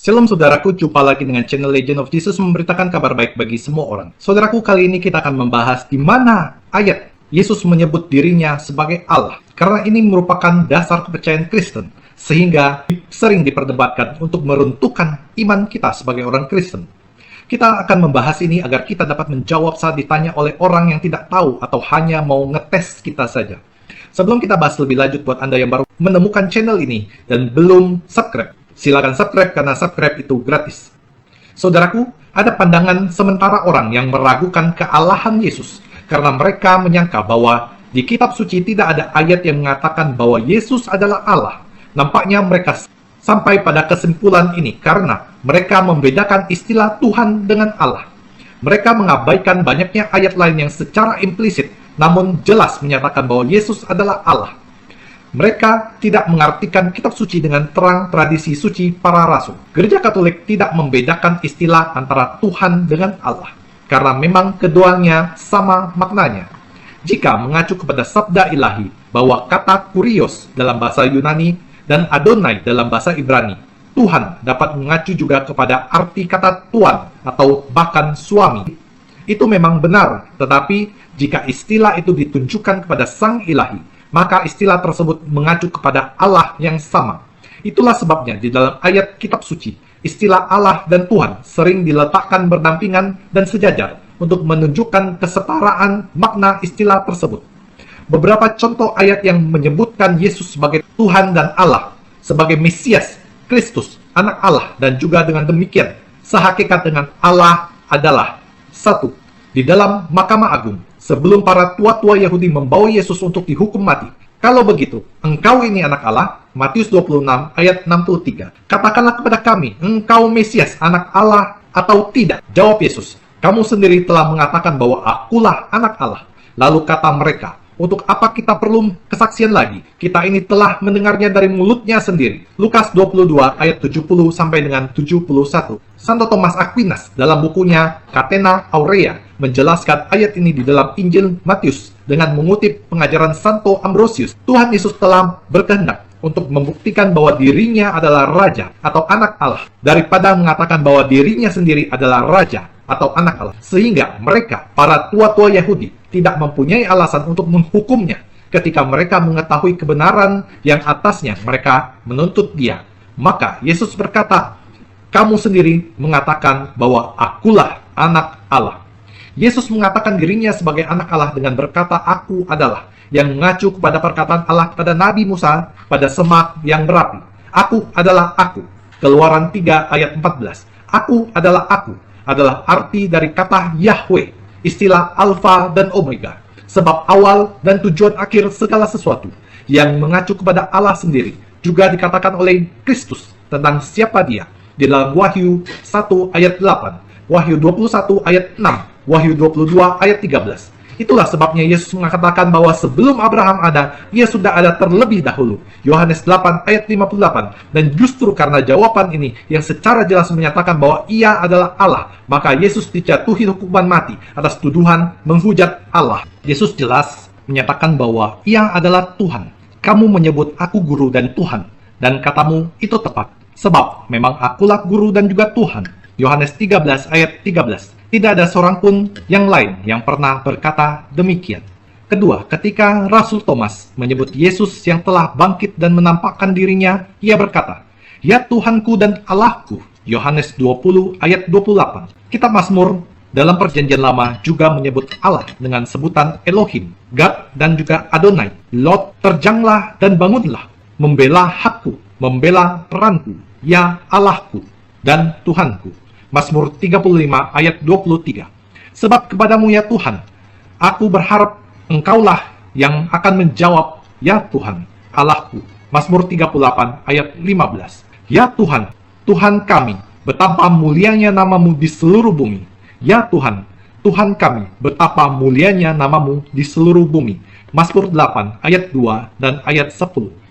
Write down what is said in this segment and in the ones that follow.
Shalom saudaraku, jumpa lagi dengan channel Legend of Jesus memberitakan kabar baik bagi semua orang. Saudaraku, kali ini kita akan membahas di mana ayat Yesus menyebut dirinya sebagai Allah. Karena ini merupakan dasar kepercayaan Kristen, sehingga sering diperdebatkan untuk meruntuhkan iman kita sebagai orang Kristen. Kita akan membahas ini agar kita dapat menjawab saat ditanya oleh orang yang tidak tahu atau hanya mau ngetes kita saja. Sebelum kita bahas lebih lanjut, buat Anda yang baru menemukan channel ini dan belum subscribe, silakan subscribe karena subscribe itu gratis. Saudaraku, ada pandangan sementara orang yang meragukan kealahan Yesus karena mereka menyangka bahwa di kitab suci tidak ada ayat yang mengatakan bahwa Yesus adalah Allah. Nampaknya mereka sampai pada kesimpulan ini karena mereka membedakan istilah Tuhan dengan Allah. Mereka mengabaikan banyaknya ayat lain yang secara implisit namun jelas menyatakan bahwa Yesus adalah Allah. Mereka tidak mengartikan kitab suci dengan terang tradisi suci para rasul. Gereja Katolik tidak membedakan istilah antara Tuhan dengan Allah, karena memang keduanya sama maknanya. Jika mengacu kepada sabda ilahi bahwa kata kurios dalam bahasa Yunani dan Adonai dalam bahasa Ibrani, Tuhan dapat mengacu juga kepada arti kata tuan atau bahkan suami. Itu memang benar, tetapi jika istilah itu ditunjukkan kepada sang ilahi, maka istilah tersebut mengacu kepada Allah yang sama. Itulah sebabnya di dalam ayat kitab suci, istilah Allah dan Tuhan sering diletakkan berdampingan dan sejajar untuk menunjukkan kesetaraan makna istilah tersebut. Beberapa contoh ayat yang menyebutkan Yesus sebagai Tuhan dan Allah, sebagai Mesias, Kristus, anak Allah, dan juga dengan demikian sehakikat dengan Allah adalah: 1. Di dalam Mahkamah Agung, sebelum para tua-tua Yahudi membawa Yesus untuk dihukum mati. Kalau begitu, engkau ini anak Allah, Matius 26 ayat 63. Katakanlah kepada kami, engkau Mesias, anak Allah atau tidak? Jawab Yesus, kamu sendiri telah mengatakan bahwa akulah anak Allah. Lalu kata mereka, untuk apa kita perlu kesaksian lagi? Kita ini telah mendengarnya dari mulutnya sendiri. Lukas 22 ayat 70 sampai dengan 71. Santo Thomas Aquinas dalam bukunya Catena Aurea menjelaskan ayat ini di dalam Injil Matius dengan mengutip pengajaran Santo Ambrosius. Tuhan Yesus telah berkehendak untuk membuktikan bahwa dirinya adalah raja atau anak Allah daripada mengatakan bahwa dirinya sendiri adalah raja atau anak Allah, sehingga mereka, para tua-tua Yahudi, tidak mempunyai alasan untuk menghukumnya ketika mereka mengetahui kebenaran yang atasnya mereka menuntut dia. Maka Yesus berkata, kamu sendiri mengatakan bahwa akulah anak Allah. Yesus mengatakan dirinya sebagai anak Allah dengan berkata aku adalah, yang mengacu kepada perkataan Allah kepada Nabi Musa pada semak yang berapi. Aku adalah aku. Keluaran 3 ayat 14. Aku adalah aku adalah arti dari kata Yahweh, istilah Alfa dan Omega, sebab awal dan tujuan akhir segala sesuatu, yang mengacu kepada Allah sendiri. Juga dikatakan oleh Kristus tentang siapa dia di dalam Wahyu 1 ayat 8, Wahyu 21 ayat 6, Wahyu 22 ayat 13. Itulah sebabnya Yesus mengatakan bahwa sebelum Abraham ada, ia sudah ada terlebih dahulu. Yohanes 8 ayat 58. Dan justru karena jawaban ini yang secara jelas menyatakan bahwa ia adalah Allah, maka Yesus dijatuhi hukuman mati atas tuduhan menghujat Allah. Yesus jelas menyatakan bahwa ia adalah Tuhan. Kamu menyebut aku guru dan Tuhan, dan katamu itu tepat, sebab memang akulah guru dan juga Tuhan. Yohanes 13 ayat 13. Tidak ada seorang pun yang lain yang pernah berkata demikian. Kedua, ketika Rasul Thomas menyebut Yesus yang telah bangkit dan menampakkan dirinya, ia berkata, ya Tuhanku dan Allahku. Yohanes 20 ayat 28. Kitab Mazmur dalam perjanjian lama juga menyebut Allah dengan sebutan Elohim, God, dan juga Adonai. Lot, terjanglah dan bangunlah, membela hakku, membela peranku, ya Allahku dan Tuhanku. Mazmur 35 ayat 23. Sebab kepadamu ya Tuhan, aku berharap engkaulah yang akan menjawab, ya Tuhan, Allahku. Mazmur 38 ayat 15. Ya Tuhan, Tuhan kami, betapa mulianya namamu di seluruh bumi. Ya Tuhan, Tuhan kami, betapa mulianya namamu di seluruh bumi. Mazmur 8 ayat 2 dan ayat 10.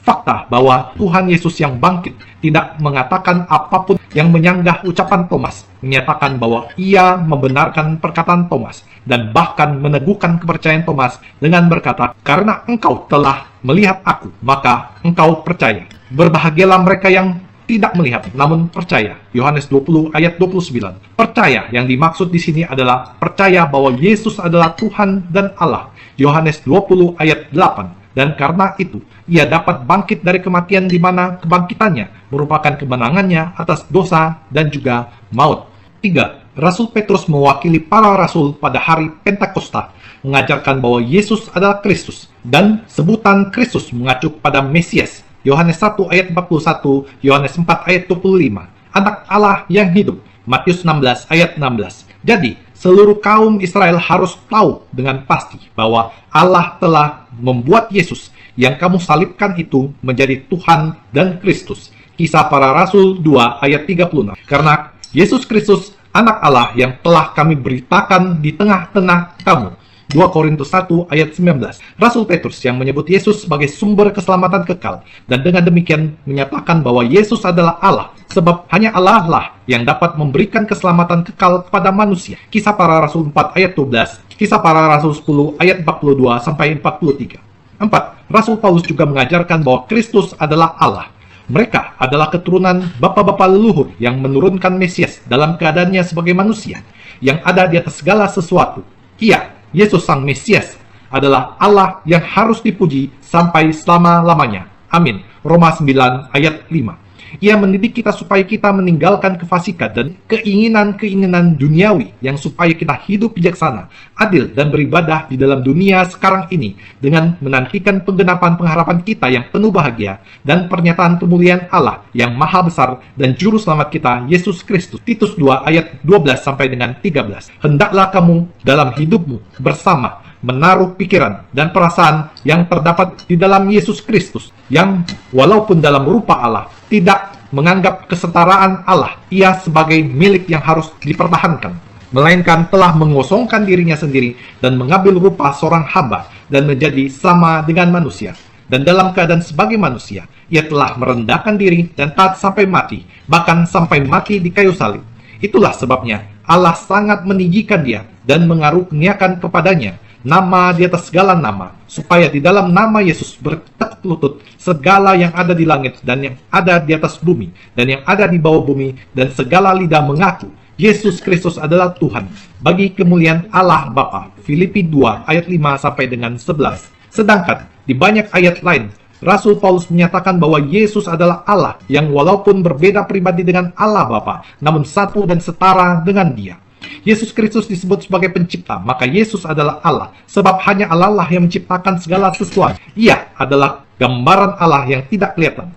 Fakta bahwa Tuhan Yesus yang bangkit tidak mengatakan apapun yang menyanggah ucapan Thomas, menyatakan bahwa ia membenarkan perkataan Thomas dan bahkan meneguhkan kepercayaan Thomas dengan berkata, karena engkau telah melihat aku, maka engkau percaya. Berbahagialah mereka yang tidak melihat, namun percaya. Yohanes 20 ayat 29. Percaya yang dimaksud di sini adalah percaya bahwa Yesus adalah Tuhan dan Allah. Yohanes 20 ayat 8. Dan karena itu, ia dapat bangkit dari kematian di mana kebangkitannya merupakan kemenangannya atas dosa dan juga maut. 3. Rasul Petrus mewakili para rasul pada hari Pentakosta, mengajarkan bahwa Yesus adalah Kristus, dan sebutan Kristus mengacu pada Mesias. Yohanes 1 ayat 41, Yohanes 4 ayat 25. Anak Allah yang hidup. Matius 16 ayat 16. Jadi, seluruh kaum Israel harus tahu dengan pasti bahwa Allah telah membuat Yesus yang kamu salibkan itu menjadi Tuhan dan Kristus. Kisah Para Rasul 2 ayat 36. Karena Yesus Kristus anak Allah yang telah kami beritakan di tengah-tengah kamu. 2 Korintus 1 ayat 19. Rasul Petrus yang menyebut Yesus sebagai sumber keselamatan kekal, dan dengan demikian menyatakan bahwa Yesus adalah Allah, sebab hanya Allah lah yang dapat memberikan keselamatan kekal kepada manusia. Kisah Para Rasul 4 ayat 12, Kisah Para Rasul 10 ayat 42 sampai 43. 4. Rasul Paulus juga mengajarkan bahwa Kristus adalah Allah. Mereka adalah keturunan bapa-bapa leluhur yang menurunkan Mesias dalam keadaannya sebagai manusia yang ada di atas segala sesuatu. Ia, Yesus Sang Mesias, adalah Allah yang harus dipuji sampai selama-lamanya. Amin. Roma 9 ayat 5. Ia mendidik kita supaya kita meninggalkan kefasikan dan keinginan-keinginan duniawi yang supaya kita hidup bijaksana, adil, dan beribadah di dalam dunia sekarang ini dengan menantikan penggenapan pengharapan kita yang penuh bahagia dan pernyataan kemuliaan Allah yang maha besar dan juru selamat kita, Yesus Kristus. Titus 2 ayat 12 sampai dengan 13. Hendaklah kamu dalam hidupmu bersama menaruh pikiran dan perasaan yang terdapat di dalam Yesus Kristus, yang walaupun dalam rupa Allah tidak menganggap kesetaraan Allah ia sebagai milik yang harus dipertahankan, melainkan telah mengosongkan dirinya sendiri dan mengambil rupa seorang hamba dan menjadi sama dengan manusia. Dan dalam keadaan sebagai manusia, ia telah merendahkan diri dan taat sampai mati, bahkan sampai mati di kayu salib. Itulah sebabnya Allah sangat meninggikan dia dan mengaruniakan kepadanya nama di atas segala nama, supaya di dalam nama Yesus bertekuk lutut segala yang ada di langit dan yang ada di atas bumi dan yang ada di bawah bumi, dan segala lidah mengaku Yesus Kristus adalah Tuhan, bagi kemuliaan Allah Bapa. Filipi 2 ayat 5 sampai dengan 11. Sedangkan di banyak ayat lain, Rasul Paulus menyatakan bahwa Yesus adalah Allah yang walaupun berbeda pribadi dengan Allah Bapa, namun satu dan setara dengan Dia. Yesus Kristus disebut sebagai pencipta, maka Yesus adalah Allah, sebab hanya Allah lah yang menciptakan segala sesuatu. Ia adalah gambaran Allah yang tidak kelihatan,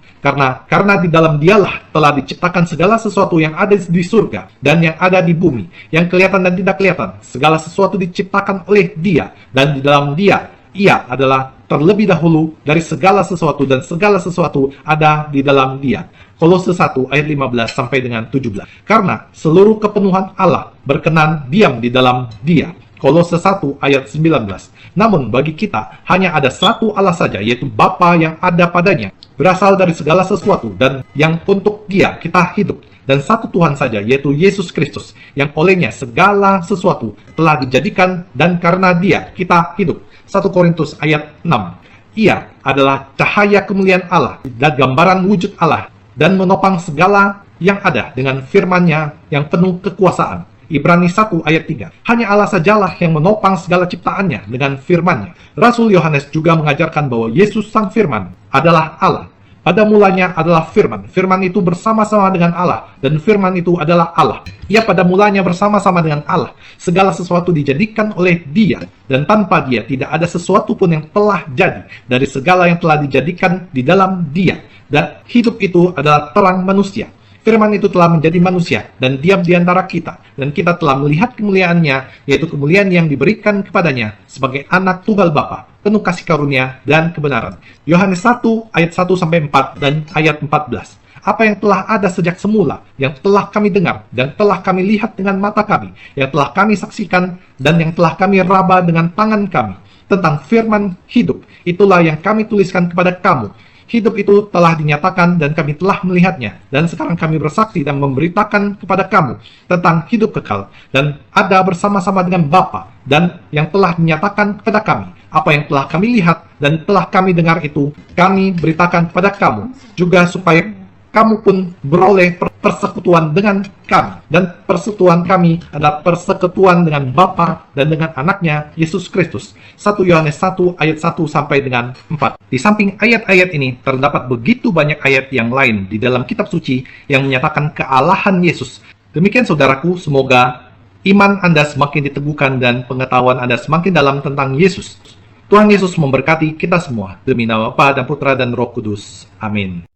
karena di dalam Dialah telah diciptakan segala sesuatu yang ada di surga dan yang ada di bumi, yang kelihatan dan tidak kelihatan. Segala sesuatu diciptakan oleh Dia, dan di dalam Dia Ia adalah terlebih dahulu dari segala sesuatu, dan segala sesuatu ada di dalam Dia. Kolose 1 ayat 15 sampai dengan 17. Karena seluruh kepenuhan Allah berkenan diam di dalam Dia. Kolose 1 ayat 19. Namun bagi kita hanya ada satu Allah saja, yaitu Bapa yang ada padanya, berasal dari segala sesuatu, dan yang untuk Dia kita hidup. Dan satu Tuhan saja, yaitu Yesus Kristus, yang olehnya segala sesuatu telah dijadikan, dan karena Dia kita hidup. 1 Korintus ayat 6. Ia adalah cahaya kemuliaan Allah dan gambaran wujud Allah, dan menopang segala yang ada dengan firman-Nya yang penuh kekuasaan. Ibrani 1 ayat 3. Hanya Allah sajalah yang menopang segala ciptaannya dengan firman-Nya. Rasul Yohanes juga mengajarkan bahwa Yesus Sang Firman adalah Allah. Pada mulanya adalah firman. Firman itu bersama-sama dengan Allah, dan firman itu adalah Allah. Ia pada mulanya bersama-sama dengan Allah. Segala sesuatu dijadikan oleh Dia, dan tanpa Dia tidak ada sesuatu pun yang telah jadi dari segala yang telah dijadikan di dalam Dia. Dan hidup itu adalah terang manusia. Firman itu telah menjadi manusia dan diam di antara kita, dan kita telah melihat kemuliaan-Nya, yaitu kemuliaan yang diberikan kepadanya sebagai anak tunggal Bapa, penuh kasih karunia dan kebenaran. Yohanes 1 ayat 1 sampai 4 dan ayat 14. Apa yang telah ada sejak semula, yang telah kami dengar dan telah kami lihat dengan mata kami, yang telah kami saksikan dan yang telah kami raba dengan tangan kami, tentang firman hidup, itulah yang kami tuliskan kepada kamu. Hidup itu telah dinyatakan dan kami telah melihatnya, dan sekarang kami bersaksi dan memberitakan kepada kamu tentang hidup kekal, dan ada bersama-sama dengan Bapa, dan yang telah dinyatakan kepada kami. Apa yang telah kami lihat dan telah kami dengar itu, kami beritakan kepada kamu, juga supaya kamu pun beroleh persekutuan dengan kami. Dan persekutuan kami adalah persekutuan dengan Bapa dan dengan anaknya, Yesus Kristus. 1 Yohanes 1 ayat 1 sampai dengan 4. Di samping ayat-ayat ini, terdapat begitu banyak ayat yang lain di dalam kitab suci yang menyatakan kealahan Yesus. Demikian saudaraku, semoga iman Anda semakin diteguhkan dan pengetahuan Anda semakin dalam tentang Yesus. Tuhan Yesus memberkati kita semua. Demi nama Bapa dan Putra dan Roh Kudus. Amin.